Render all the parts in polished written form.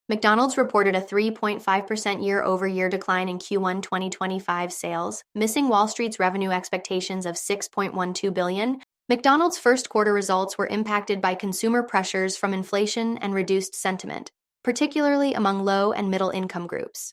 McDonald's reported a 3.5% year-over-year decline in Q1 2025 sales, missing Wall Street's revenue expectations of $6.12 billion. McDonald's first quarter results were impacted by consumer pressures from inflation and reduced sentiment, particularly among low and middle income groups.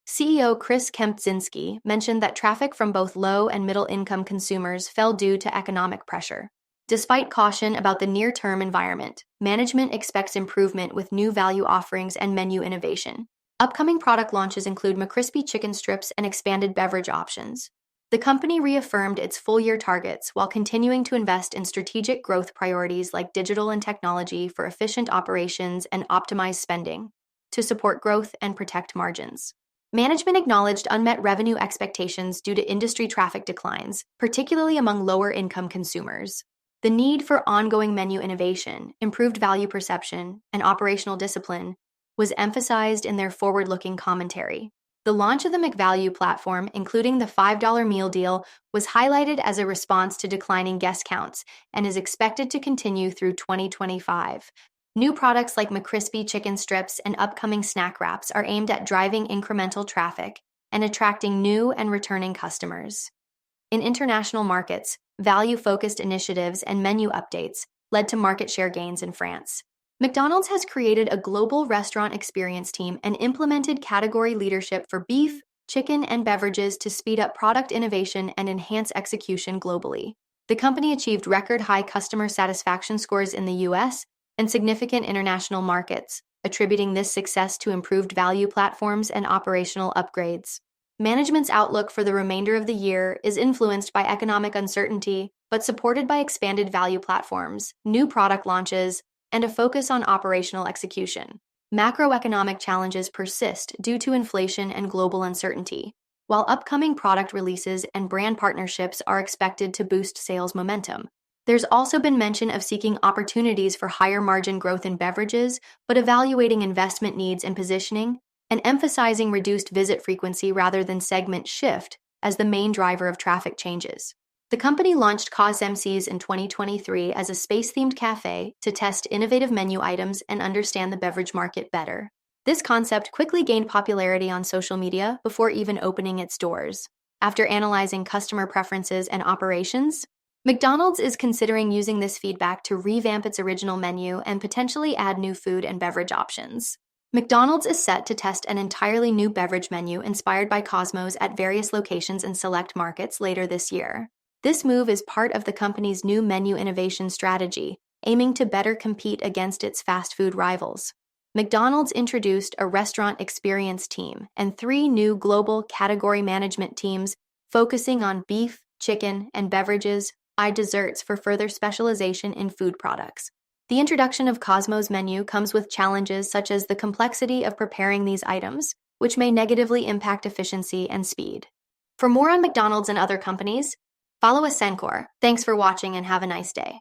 CEO Chris Kempczynski mentioned that traffic from both low and middle income consumers fell due to economic pressure. Despite caution about the near-term environment, management expects improvement with new value offerings and menu innovation. Upcoming product launches include McCrispy chicken strips and expanded beverage options. The company reaffirmed its full-year targets while continuing to invest in strategic growth priorities like digital and technology for efficient operations and optimized spending to support growth and protect margins. Management acknowledged unmet revenue expectations due to industry traffic declines, particularly among lower-income consumers. The need for ongoing menu innovation, improved value perception, and operational discipline was emphasized in their forward-looking commentary. The launch of the McValue platform, including the $5 meal deal, was highlighted as a response to declining guest counts and is expected to continue through 2025. New products like McCrispy chicken strips and upcoming snack wraps are aimed at driving incremental traffic and attracting new and returning customers. In international markets, value-focused initiatives and menu updates led to market share gains in France. McDonald's has created a global restaurant experience team and implemented category leadership for beef, chicken, and beverages to speed up product innovation and enhance execution globally. The company achieved record-high customer satisfaction scores in the U.S. and significant international markets, attributing this success to improved value platforms and operational upgrades. Management's outlook for the remainder of the year is influenced by economic uncertainty, but supported by expanded value platforms, new product launches, and a focus on operational execution. Macroeconomic challenges persist due to inflation and global uncertainty, while upcoming product releases and brand partnerships are expected to boost sales momentum. There's also been mention of seeking opportunities for higher margin growth in beverages, but evaluating investment needs and positioning, and emphasizing reduced visit frequency rather than segment shift as the main driver of traffic changes. The company launched CosMCs in 2023 as a space-themed cafe to test innovative menu items and understand the beverage market better. This concept quickly gained popularity on social media before even opening its doors. After analyzing customer preferences and operations, McDonald's is considering using this feedback to revamp its original menu and potentially add new food and beverage options. McDonald's is set to test an entirely new beverage menu inspired by Cosmos at various locations in select markets later this year. This move is part of the company's new menu innovation strategy, aiming to better compete against its fast food rivals. McDonald's introduced a restaurant experience team and 3 new global category management teams focusing on beef, chicken, and beverages, desserts for further specialization in food products. The introduction of Cosmos menu comes with challenges such as the complexity of preparing these items, which may negatively impact efficiency and speed. For more on McDonald's and other companies, follow Ascencore. Thanks for watching and have a nice day.